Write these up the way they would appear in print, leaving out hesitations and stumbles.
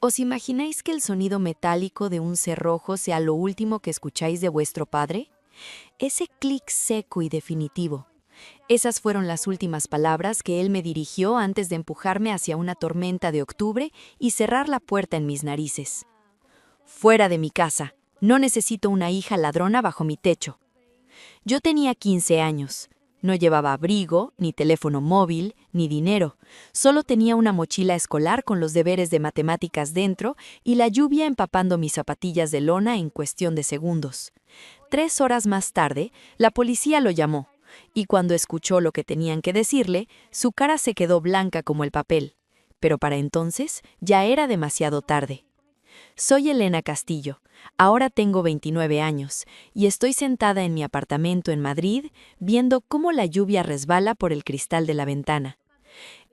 ¿Os imagináis que el sonido metálico de un cerrojo sea lo último que escucháis de vuestro padre? Ese clic seco y definitivo. Esas fueron las últimas palabras que él me dirigió antes de empujarme hacia una tormenta de octubre y cerrar la puerta en mis narices. Fuera de mi casa. No necesito una hija ladrona bajo mi techo. Yo tenía 15 años. No llevaba abrigo, ni teléfono móvil, ni dinero. Solo tenía una mochila escolar con los deberes de matemáticas dentro y la lluvia empapando mis zapatillas de lona en cuestión de segundos. 3 horas más tarde, la policía lo llamó, y cuando escuchó lo que tenían que decirle, su cara se quedó blanca como el papel. Pero para entonces ya era demasiado tarde. Soy Elena Castillo. Ahora tengo 29 años y estoy sentada en mi apartamento en Madrid viendo cómo la lluvia resbala por el cristal de la ventana.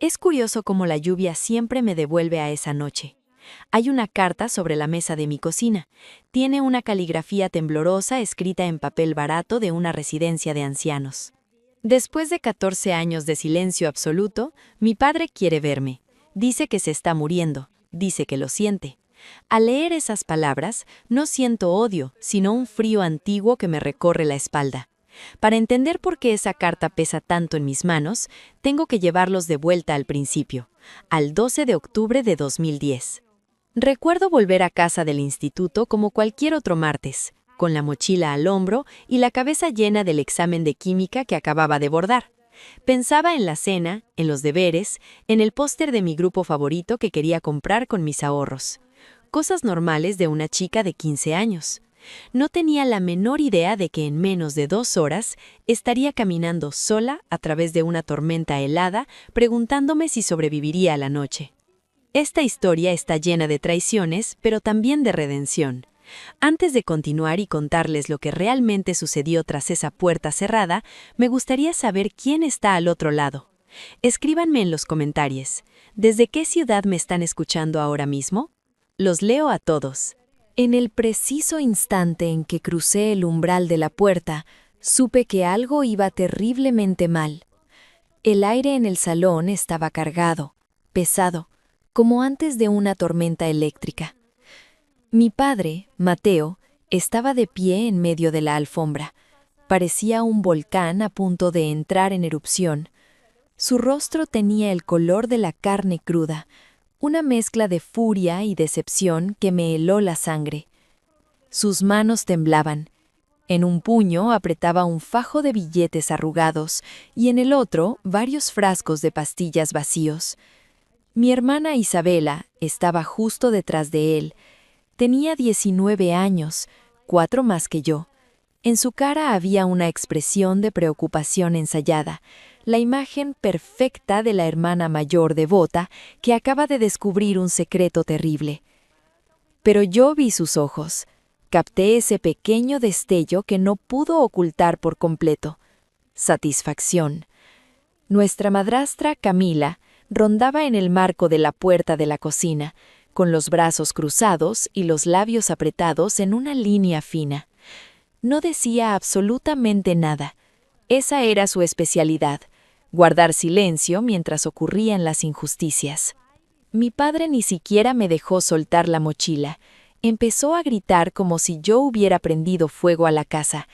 Es curioso cómo la lluvia siempre me devuelve a esa noche. Hay una carta sobre la mesa de mi cocina. Tiene una caligrafía temblorosa escrita en papel barato de una residencia de ancianos. Después de 14 años de silencio absoluto, mi padre quiere verme. Dice que se está muriendo. Dice que lo siente. Al leer esas palabras, no siento odio, sino un frío antiguo que me recorre la espalda. Para entender por qué esa carta pesa tanto en mis manos, tengo que llevarlos de vuelta al principio, al 12 de octubre de 2010. Recuerdo volver a casa del instituto como cualquier otro martes, con la mochila al hombro y la cabeza llena del examen de química que acababa de bordar. Pensaba en la cena, en los deberes, en el póster de mi grupo favorito que quería comprar con mis ahorros. Cosas normales de una chica de 15 años. No tenía la menor idea de que en menos de 2 horas estaría caminando sola a través de una tormenta helada, preguntándome si sobreviviría a la noche. Esta historia está llena de traiciones, pero también de redención. Antes de continuar y contarles lo que realmente sucedió tras esa puerta cerrada, me gustaría saber quién está al otro lado. Escríbanme en los comentarios. ¿Desde qué ciudad me están escuchando ahora mismo? Los leo a todos. En el preciso instante en que crucé el umbral de la puerta, supe que algo iba terriblemente mal. El aire en el salón estaba cargado, pesado, como antes de una tormenta eléctrica. Mi padre, Mateo, estaba de pie en medio de la alfombra. Parecía un volcán a punto de entrar en erupción. Su rostro tenía el color de la carne cruda, una mezcla de furia y decepción que me heló la sangre. Sus manos temblaban. En un puño apretaba un fajo de billetes arrugados y en el otro varios frascos de pastillas vacíos. Mi hermana Isabela estaba justo detrás de él. Tenía 19 años, 4 más que yo. En su cara había una expresión de preocupación ensayada, la imagen perfecta de la hermana mayor devota que acaba de descubrir un secreto terrible. Pero yo vi sus ojos, capté ese pequeño destello que no pudo ocultar por completo. Satisfacción. Nuestra madrastra, Camila, rondaba en el marco de la puerta de la cocina, con los brazos cruzados y los labios apretados en una línea fina. No decía absolutamente nada. Esa era su especialidad, guardar silencio mientras ocurrían las injusticias. Mi padre ni siquiera me dejó soltar la mochila. Empezó a gritar como si yo hubiera prendido fuego a la casa.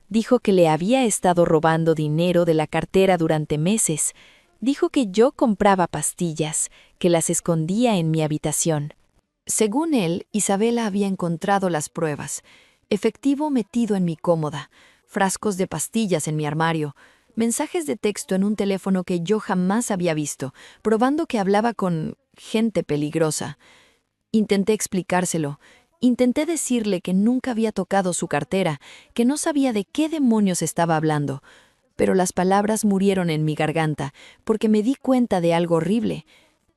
Dijo que le había estado robando dinero de la cartera durante meses. Dijo que yo compraba pastillas, que las escondía en mi habitación. Según él, Isabela había encontrado las pruebas. Efectivo metido en mi cómoda, frascos de pastillas en mi armario, mensajes de texto en un teléfono que yo jamás había visto, probando que hablaba con gente peligrosa. Intenté explicárselo. Intenté decirle que nunca había tocado su cartera, que no sabía de qué demonios estaba hablando. Pero las palabras murieron en mi garganta, porque me di cuenta de algo horrible.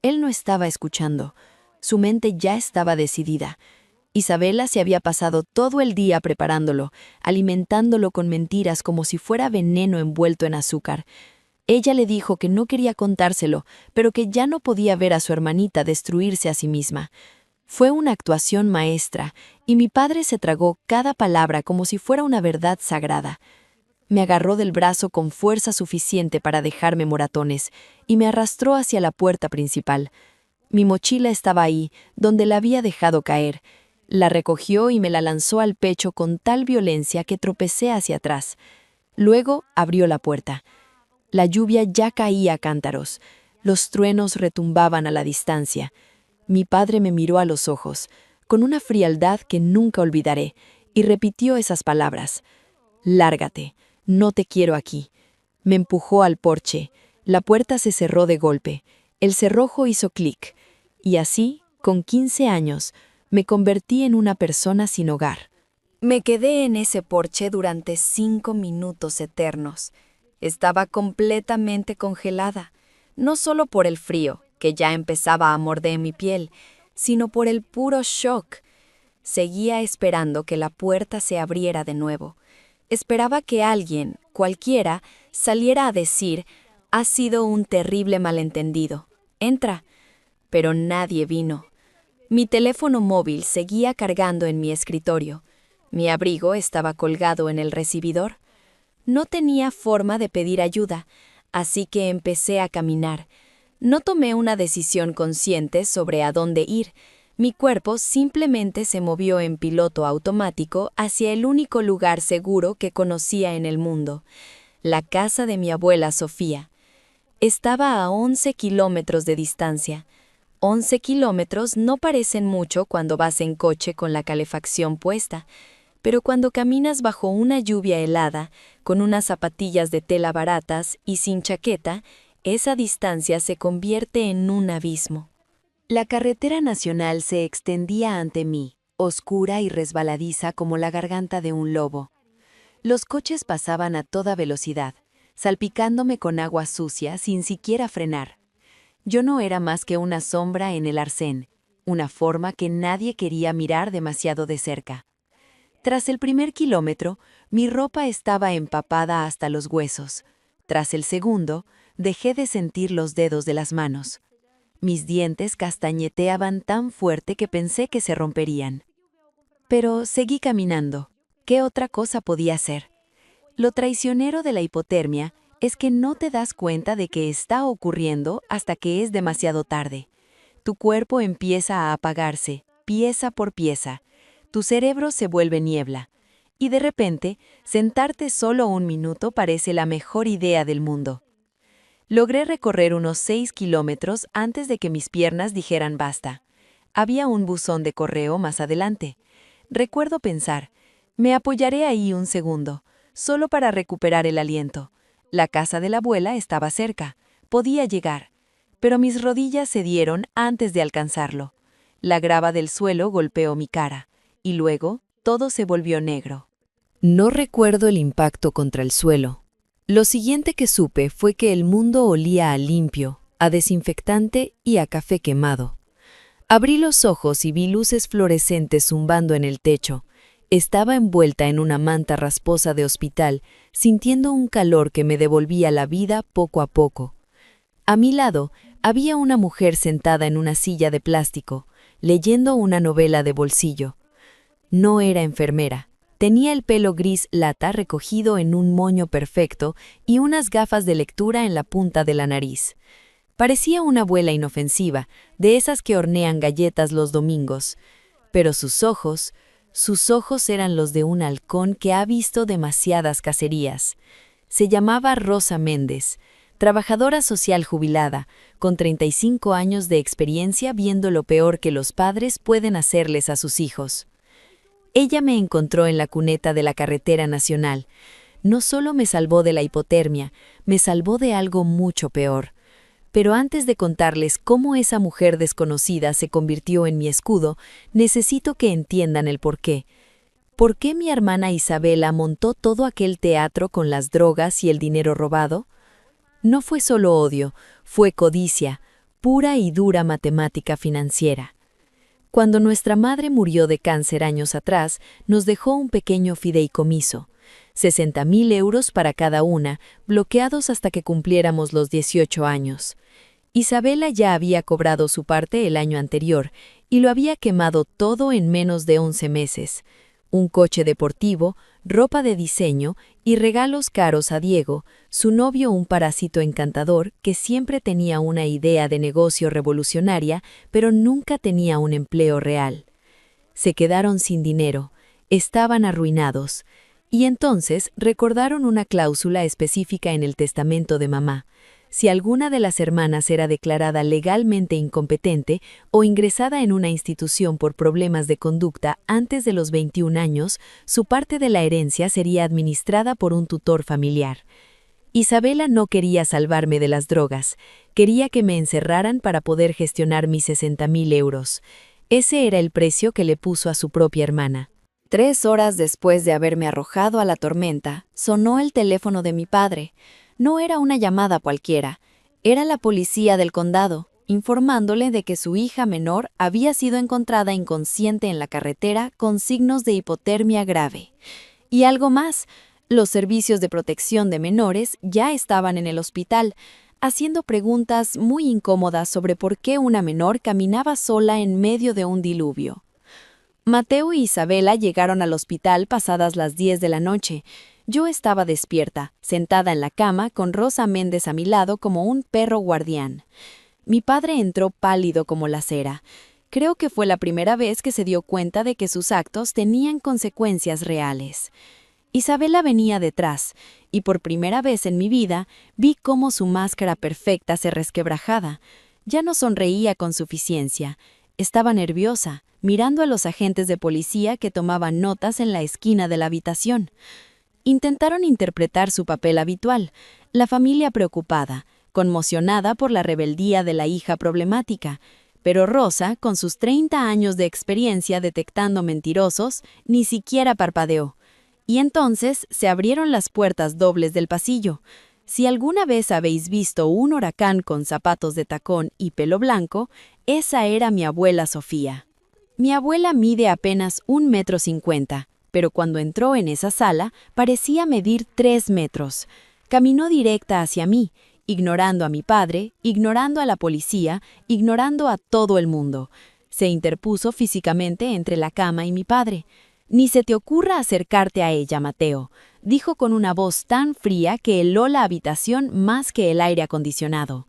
Él no estaba escuchando. Su mente ya estaba decidida. Isabela se había pasado todo el día preparándolo, alimentándolo con mentiras como si fuera veneno envuelto en azúcar. Ella le dijo que no quería contárselo, pero que ya no podía ver a su hermanita destruirse a sí misma. Fue una actuación maestra, y mi padre se tragó cada palabra como si fuera una verdad sagrada. Me agarró del brazo con fuerza suficiente para dejarme moratones, y me arrastró hacia la puerta principal. Mi mochila estaba ahí, donde la había dejado caer. La recogió y me la lanzó al pecho con tal violencia que tropecé hacia atrás. Luego abrió la puerta. La lluvia ya caía a cántaros. Los truenos retumbaban a la distancia. Mi padre me miró a los ojos, con una frialdad que nunca olvidaré, y repitió esas palabras. «Lárgate, no te quiero aquí». Me empujó al porche. La puerta se cerró de golpe. El cerrojo hizo clic. Y así, con 15 años, me convertí en una persona sin hogar. Me quedé en ese porche durante 5 minutos eternos. Estaba completamente congelada, no solo por el frío, que ya empezaba a morder mi piel, sino por el puro shock. Seguía esperando que la puerta se abriera de nuevo. Esperaba que alguien, cualquiera, saliera a decir: «Ha sido un terrible malentendido. Entra». Pero nadie vino. Mi teléfono móvil seguía cargando en mi escritorio. Mi abrigo estaba colgado en el recibidor. No tenía forma de pedir ayuda, así que empecé a caminar. No tomé una decisión consciente sobre a dónde ir. Mi cuerpo simplemente se movió en piloto automático hacia el único lugar seguro que conocía en el mundo, la casa de mi abuela Sofía. Estaba a 11 kilómetros de distancia. 11 kilómetros no parecen mucho cuando vas en coche con la calefacción puesta, pero cuando caminas bajo una lluvia helada, con unas zapatillas de tela baratas y sin chaqueta, esa distancia se convierte en un abismo. La carretera nacional se extendía ante mí, oscura y resbaladiza como la garganta de un lobo. Los coches pasaban a toda velocidad, salpicándome con agua sucia sin siquiera frenar. Yo no era más que una sombra en el arcén, una forma que nadie quería mirar demasiado de cerca. Tras el primer kilómetro, mi ropa estaba empapada hasta los huesos. Tras el segundo, dejé de sentir los dedos de las manos. Mis dientes castañeteaban tan fuerte que pensé que se romperían. Pero seguí caminando. ¿Qué otra cosa podía hacer? Lo traicionero de la hipotermia es que no te das cuenta de que está ocurriendo hasta que es demasiado tarde. Tu cuerpo empieza a apagarse, pieza por pieza. Tu cerebro se vuelve niebla. Y de repente, sentarte solo un minuto parece la mejor idea del mundo. Logré recorrer unos 6 kilómetros antes de que mis piernas dijeran basta. Había un buzón de correo más adelante. Recuerdo pensar, me apoyaré ahí un segundo, solo para recuperar el aliento. La casa de la abuela estaba cerca, podía llegar, pero mis rodillas cedieron antes de alcanzarlo. La grava del suelo golpeó mi cara, y luego todo se volvió negro. No recuerdo el impacto contra el suelo. Lo siguiente que supe fue que el mundo olía a limpio, a desinfectante y a café quemado. Abrí los ojos y vi luces fluorescentes zumbando en el techo. Estaba envuelta en una manta rasposa de hospital, sintiendo un calor que me devolvía la vida poco a poco. A mi lado había una mujer sentada en una silla de plástico, leyendo una novela de bolsillo. No era enfermera. Tenía el pelo gris lata recogido en un moño perfecto y unas gafas de lectura en la punta de la nariz. Parecía una abuela inofensiva, de esas que hornean galletas los domingos. Pero sus ojos eran los de un halcón que ha visto demasiadas cacerías. Se llamaba Rosa Méndez, trabajadora social jubilada, con 35 años de experiencia viendo lo peor que los padres pueden hacerles a sus hijos. Ella me encontró en la cuneta de la carretera nacional. No solo me salvó de la hipotermia, me salvó de algo mucho peor. Pero antes de contarles cómo esa mujer desconocida se convirtió en mi escudo, necesito que entiendan el porqué. ¿Por qué mi hermana Isabela montó todo aquel teatro con las drogas y el dinero robado? No fue solo odio, fue codicia, pura y dura matemática financiera. Cuando nuestra madre murió de cáncer años atrás, nos dejó un pequeño fideicomiso. 60.000 euros para cada una, bloqueados hasta que cumpliéramos los 18 años. Isabela ya había cobrado su parte el año anterior y lo había quemado todo en menos de 11 meses. Un coche deportivo, ropa de diseño y regalos caros a Diego, su novio un parásito encantador que siempre tenía una idea de negocio revolucionaria, pero nunca tenía un empleo real. Se quedaron sin dinero, estaban arruinados, y entonces recordaron una cláusula específica en el testamento de mamá. Si alguna de las hermanas era declarada legalmente incompetente o ingresada en una institución por problemas de conducta antes de los 21 años, su parte de la herencia sería administrada por un tutor familiar. Isabela no quería salvarme de las drogas, quería que me encerraran para poder gestionar mis 60.000 euros. Ese era el precio que le puso a su propia hermana. 3 horas después de haberme arrojado a la tormenta, sonó el teléfono de mi padre. No era una llamada cualquiera, era la policía del condado, informándole de que su hija menor había sido encontrada inconsciente en la carretera con signos de hipotermia grave. Y algo más, los servicios de protección de menores ya estaban en el hospital, haciendo preguntas muy incómodas sobre por qué una menor caminaba sola en medio de un diluvio. Mateo y Isabela llegaron al hospital pasadas las 10 de la noche. Yo estaba despierta, sentada en la cama, con Rosa Méndez a mi lado como un perro guardián. Mi padre entró pálido como la cera. Creo que fue la primera vez que se dio cuenta de que sus actos tenían consecuencias reales. Isabela venía detrás, y por primera vez en mi vida vi cómo su máscara perfecta se resquebrajaba. Ya no sonreía con suficiencia. Estaba nerviosa, mirando a los agentes de policía que tomaban notas en la esquina de la habitación. Intentaron interpretar su papel habitual, la familia preocupada, conmocionada por la rebeldía de la hija problemática, pero Rosa, con sus 30 años de experiencia detectando mentirosos, ni siquiera parpadeó. Y entonces se abrieron las puertas dobles del pasillo. Si alguna vez habéis visto un huracán con zapatos de tacón y pelo blanco, esa era mi abuela Sofía. Mi abuela mide apenas 1,50 m. Pero cuando entró en esa sala, parecía medir 3 metros. Caminó directa hacia mí, ignorando a mi padre, ignorando a la policía, ignorando a todo el mundo. Se interpuso físicamente entre la cama y mi padre. «Ni se te ocurra acercarte a ella, Mateo», dijo con una voz tan fría que heló la habitación más que el aire acondicionado.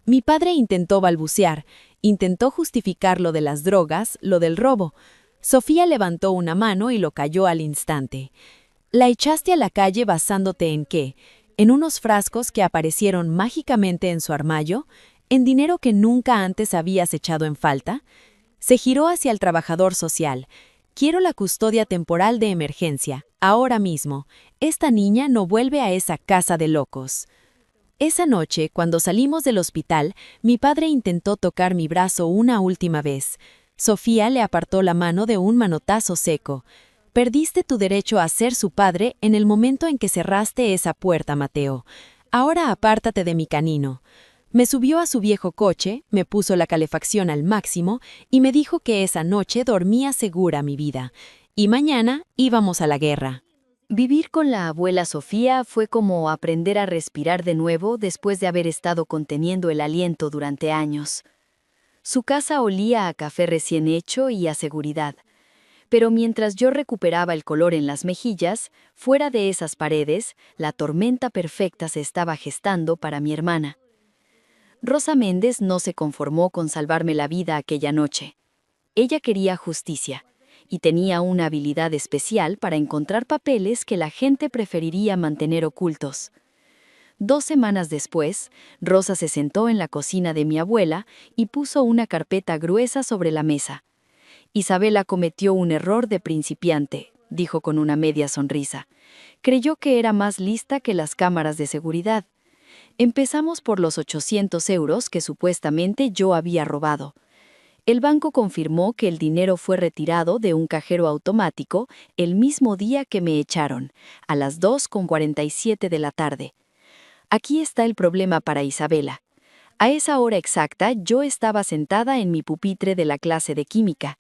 Mi padre intentó balbucear, intentó justificar lo de las drogas, lo del robo. Sofía levantó una mano y lo calló al instante. «¿La echaste a la calle basándote en qué? ¿En unos frascos que aparecieron mágicamente en su armario? ¿En dinero que nunca antes habías echado en falta?» Se giró hacia el trabajador social. «Quiero la custodia temporal de emergencia, ahora mismo. Esta niña no vuelve a esa casa de locos». Esa noche, cuando salimos del hospital, mi padre intentó tocar mi brazo una última vez. Sofía le apartó la mano de un manotazo seco. «Perdiste tu derecho a ser su padre en el momento en que cerraste esa puerta, Mateo. Ahora apártate de mi canino». Me subió a su viejo coche, me puso la calefacción al máximo y me dijo que esa noche dormía segura mi vida. Y mañana íbamos a la guerra. Vivir con la abuela Sofía fue como aprender a respirar de nuevo después de haber estado conteniendo el aliento durante años. Su casa olía a café recién hecho y a seguridad. Pero mientras yo recuperaba el color en las mejillas, fuera de esas paredes, la tormenta perfecta se estaba gestando para mi hermana. Rosa Méndez no se conformó con salvarme la vida aquella noche. Ella quería justicia, y tenía una habilidad especial para encontrar papeles que la gente preferiría mantener ocultos. 2 semanas después, Rosa se sentó en la cocina de mi abuela y puso una carpeta gruesa sobre la mesa. «Isabela cometió un error de principiante», dijo con una media sonrisa. «Creyó que era más lista que las cámaras de seguridad. Empezamos por los 800 euros que supuestamente yo había robado. El banco confirmó que el dinero fue retirado de un cajero automático el mismo día que me echaron, a las 2:47 de la tarde. Aquí está el problema para Isabela. A esa hora exacta yo estaba sentada en mi pupitre de la clase de química.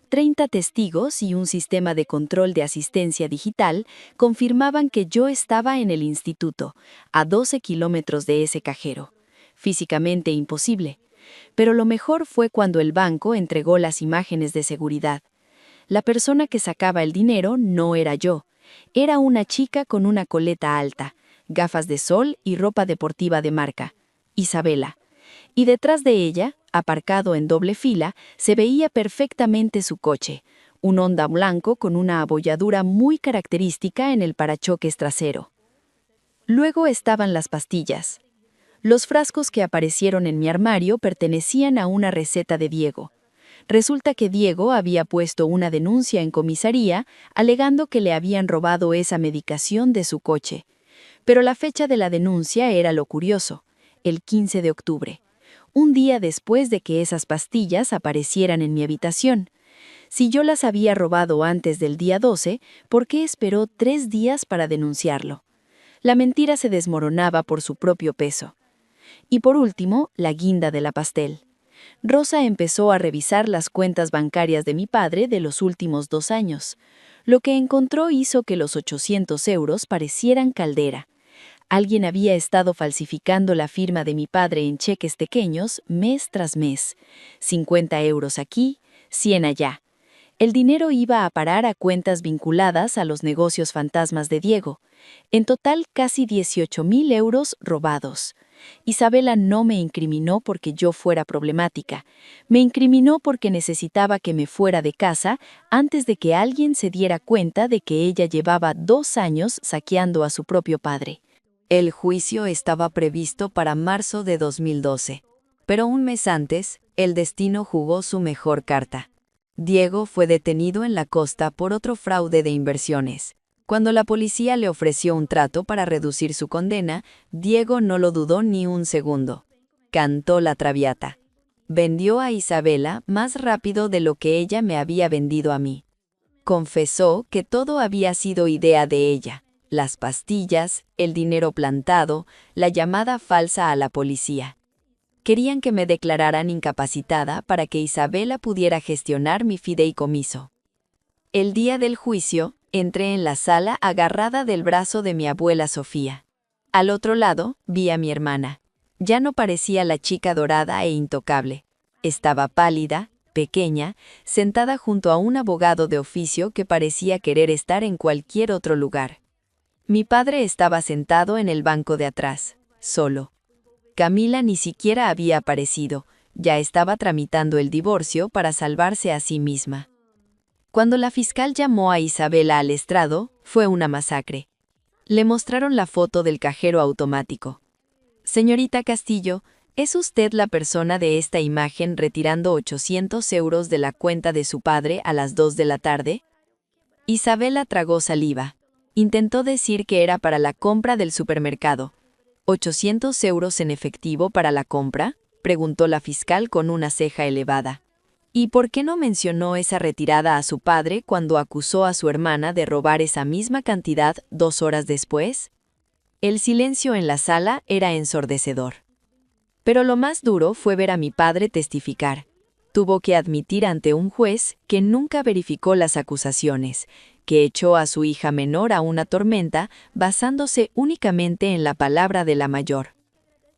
30 testigos y un sistema de control de asistencia digital confirmaban que yo estaba en el instituto, a 12 kilómetros de ese cajero. Físicamente imposible. Pero lo mejor fue cuando el banco entregó las imágenes de seguridad. La persona que sacaba el dinero no era yo, Era una chica con una coleta alta, gafas de sol y ropa deportiva de marca. Isabela. Y detrás de ella, aparcado en doble fila, se veía perfectamente su coche, un Honda blanco con una abolladura muy característica en el parachoques trasero. Luego estaban las pastillas. Los frascos que aparecieron en mi armario pertenecían a una receta de Diego. Resulta que Diego había puesto una denuncia en comisaría alegando que le habían robado esa medicación de su coche. Pero la fecha de la denuncia era lo curioso, el 15 de octubre, un día después de que esas pastillas aparecieran en mi habitación. Si yo las había robado antes del día 12, ¿por qué esperó 3 días para denunciarlo? La mentira se desmoronaba por su propio peso. Y por último, la guinda de la pastel. Rosa empezó a revisar las cuentas bancarias de mi padre de los últimos 2 años. Lo que encontró hizo que los 800 euros parecieran caldera. Alguien había estado falsificando la firma de mi padre en cheques pequeños mes tras mes. 50 euros aquí, 100 allá. El dinero iba a parar a cuentas vinculadas a los negocios fantasmas de Diego. En total, casi 18.000 euros robados. Isabela no me incriminó porque yo fuera problemática. Me incriminó porque necesitaba que me fuera de casa antes de que alguien se diera cuenta de que ella llevaba 2 años saqueando a su propio padre. El juicio estaba previsto para marzo de 2012. Pero un mes antes, el destino jugó su mejor carta. Diego fue detenido en la costa por otro fraude de inversiones. Cuando la policía le ofreció un trato para reducir su condena, Diego no lo dudó ni un segundo. Cantó la traviata. Vendió a Isabela más rápido de lo que ella me había vendido a mí. Confesó que todo había sido idea de ella. Las pastillas, el dinero plantado, la llamada falsa a la policía. Querían que me declararan incapacitada para que Isabela pudiera gestionar mi fideicomiso. El día del juicio, entré en la sala agarrada del brazo de mi abuela Sofía. Al otro lado, vi a mi hermana. Ya no parecía la chica dorada e intocable. Estaba pálida, pequeña, sentada junto a un abogado de oficio que parecía querer estar en cualquier otro lugar. Mi padre estaba sentado en el banco de atrás, solo. Camila ni siquiera había aparecido, ya estaba tramitando el divorcio para salvarse a sí misma. Cuando la fiscal llamó a Isabela al estrado, fue una masacre. Le mostraron la foto del cajero automático. Señorita Castillo, ¿es usted la persona de esta imagen retirando 800 euros de la cuenta de su padre a las 2 de la tarde? Isabela tragó saliva. Intentó decir que era para la compra del supermercado. ¿800 euros en efectivo para la compra?, preguntó la fiscal con una ceja elevada. ¿Y por qué no mencionó esa retirada a su padre cuando acusó a su hermana de robar esa misma cantidad 2 horas después? El silencio en la sala era ensordecedor. Pero lo más duro fue ver a mi padre testificar. Tuvo que admitir ante un juez que nunca verificó las acusaciones, que echó a su hija menor a una tormenta basándose únicamente en la palabra de la mayor.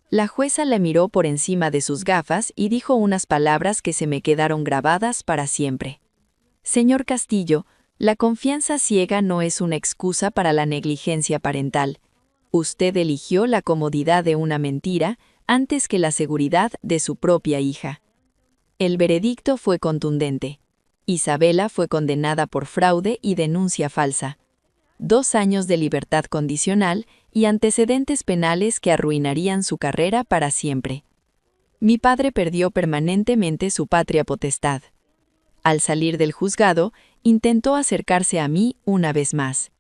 La jueza la miró por encima de sus gafas y dijo unas palabras que se me quedaron grabadas para siempre. Señor Castillo, la confianza ciega no es una excusa para la negligencia parental. Usted eligió la comodidad de una mentira antes que la seguridad de su propia hija. El veredicto fue contundente. Isabela fue condenada por fraude y denuncia falsa. 2 años de libertad condicional y antecedentes penales que arruinarían su carrera para siempre. Mi padre perdió permanentemente su patria potestad. Al salir del juzgado, intentó acercarse a mí una vez más.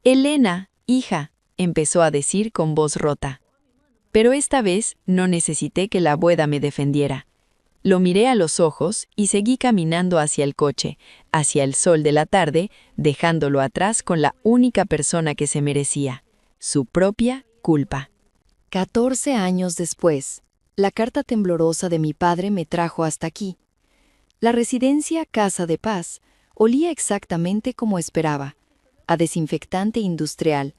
«Elena, hija», empezó a decir con voz rota. Pero esta vez no necesité que la abuela me defendiera. Lo miré a los ojos y seguí caminando hacia el coche, hacia el sol de la tarde, dejándolo atrás con la única persona que se merecía, su propia culpa. 14 años después, la carta temblorosa de mi padre me trajo hasta aquí. La residencia Casa de Paz olía exactamente como esperaba, a desinfectante industrial,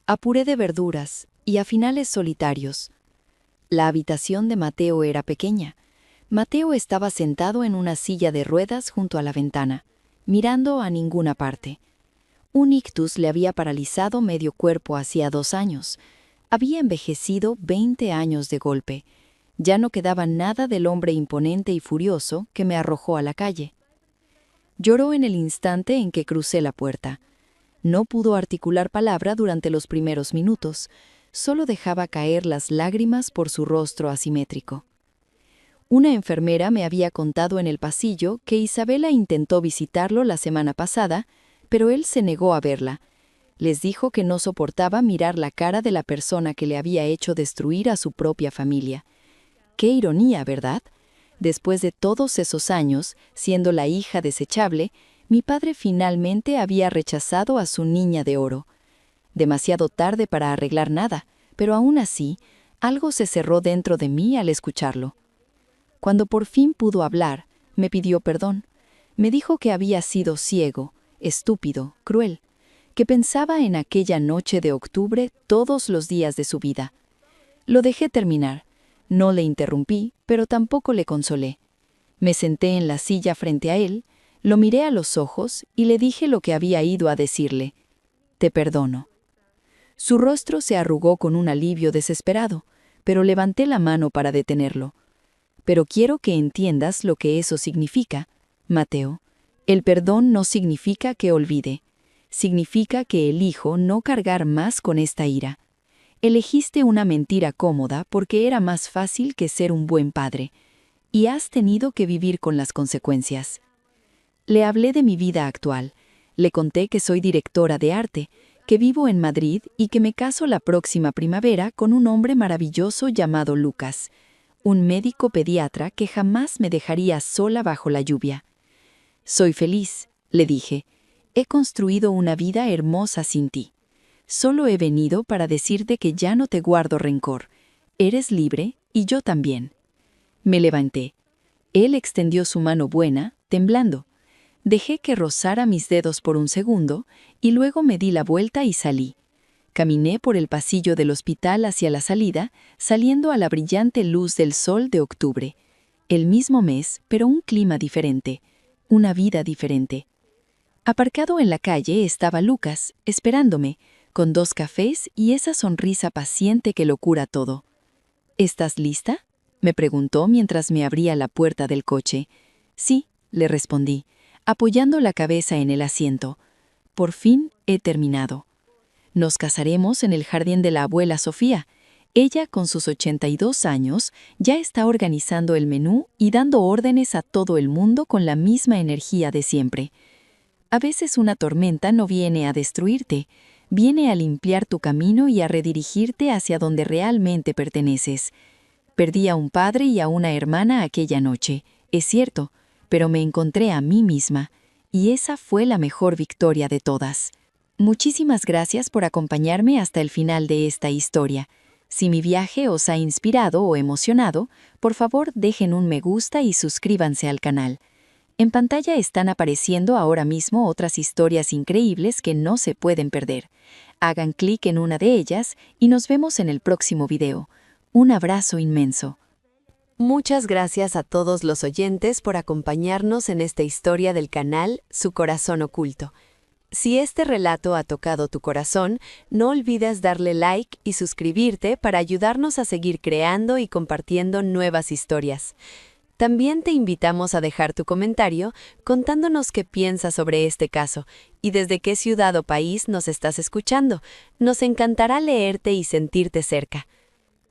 a puré de verduras y a finales solitarios. La habitación de Mateo era pequeña. Mateo estaba sentado en una silla de ruedas junto a la ventana, mirando a ninguna parte. Un ictus le había paralizado medio cuerpo hacía 2 años. Había envejecido 20 años de golpe. Ya no quedaba nada del hombre imponente y furioso que me arrojó a la calle. Lloró en el instante en que crucé la puerta. No pudo articular palabra durante los primeros minutos, solo dejaba caer las lágrimas por su rostro asimétrico. Una enfermera me había contado en el pasillo que Isabela intentó visitarlo la semana pasada, pero él se negó a verla. Les dijo que no soportaba mirar la cara de la persona que le había hecho destruir a su propia familia. Qué ironía, ¿verdad? Después de todos esos años, siendo la hija desechable, mi padre finalmente había rechazado a su niña de oro. Demasiado tarde para arreglar nada, pero aún así, algo se cerró dentro de mí al escucharlo. Cuando por fin pudo hablar, me pidió perdón. Me dijo que había sido ciego, estúpido, cruel, que pensaba en aquella noche de octubre todos los días de su vida. Lo dejé terminar. No le interrumpí, pero tampoco le consolé. Me senté en la silla frente a él, lo miré a los ojos y le dije lo que había ido a decirle. «Te perdono». Su rostro se arrugó con un alivio desesperado, pero levanté la mano para detenerlo. «Pero quiero que entiendas lo que eso significa, Mateo. El perdón no significa que olvide. Significa que elijo no cargar más con esta ira. Elegiste una mentira cómoda porque era más fácil que ser un buen padre, y has tenido que vivir con las consecuencias». Le hablé de mi vida actual. Le conté que soy directora de arte, que vivo en Madrid y que me caso la próxima primavera con un hombre maravilloso llamado Lucas, un médico pediatra que jamás me dejaría sola bajo la lluvia. «Soy feliz», le dije. «He construido una vida hermosa sin ti. Solo he venido para decirte que ya no te guardo rencor. Eres libre y yo también». Me levanté. Él extendió su mano buena, temblando. Dejé que rozara mis dedos por un segundo y luego me di la vuelta y salí. Caminé por el pasillo del hospital hacia la salida, saliendo a la brillante luz del sol de octubre. El mismo mes, pero un clima diferente, una vida diferente. Aparcado en la calle estaba Lucas, esperándome, con 2 cafés y esa sonrisa paciente que lo cura todo. «¿Estás lista?», me preguntó mientras me abría la puerta del coche. «Sí», le respondí, apoyando la cabeza en el asiento. «Por fin he terminado. Nos casaremos en el jardín de la abuela Sofía. Ella, con sus 82 años, ya está organizando el menú y dando órdenes a todo el mundo con la misma energía de siempre. A veces una tormenta no viene a destruirte, viene a limpiar tu camino y a redirigirte hacia donde realmente perteneces. Perdí a un padre y a una hermana aquella noche, es cierto, pero me encontré a mí misma, y esa fue la mejor victoria de todas. Muchísimas gracias por acompañarme hasta el final de esta historia. Si mi viaje os ha inspirado o emocionado, por favor dejen un me gusta y suscríbanse al canal. En pantalla están apareciendo ahora mismo otras historias increíbles que no se pueden perder. Hagan clic en una de ellas y nos vemos en el próximo video. Un abrazo inmenso. Muchas gracias a todos los oyentes por acompañarnos en esta historia del canal Su Corazón Oculto. Si este relato ha tocado tu corazón, no olvides darle like y suscribirte para ayudarnos a seguir creando y compartiendo nuevas historias. También te invitamos a dejar tu comentario contándonos qué piensas sobre este caso y desde qué ciudad o país nos estás escuchando. Nos encantará leerte y sentirte cerca.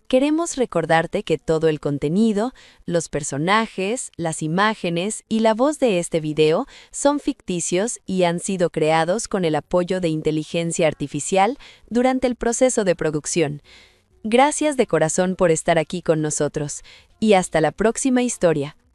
Queremos recordarte que todo el contenido, los personajes, las imágenes y la voz de este video son ficticios y han sido creados con el apoyo de inteligencia artificial durante el proceso de producción. Gracias de corazón por estar aquí con nosotros y hasta la próxima historia.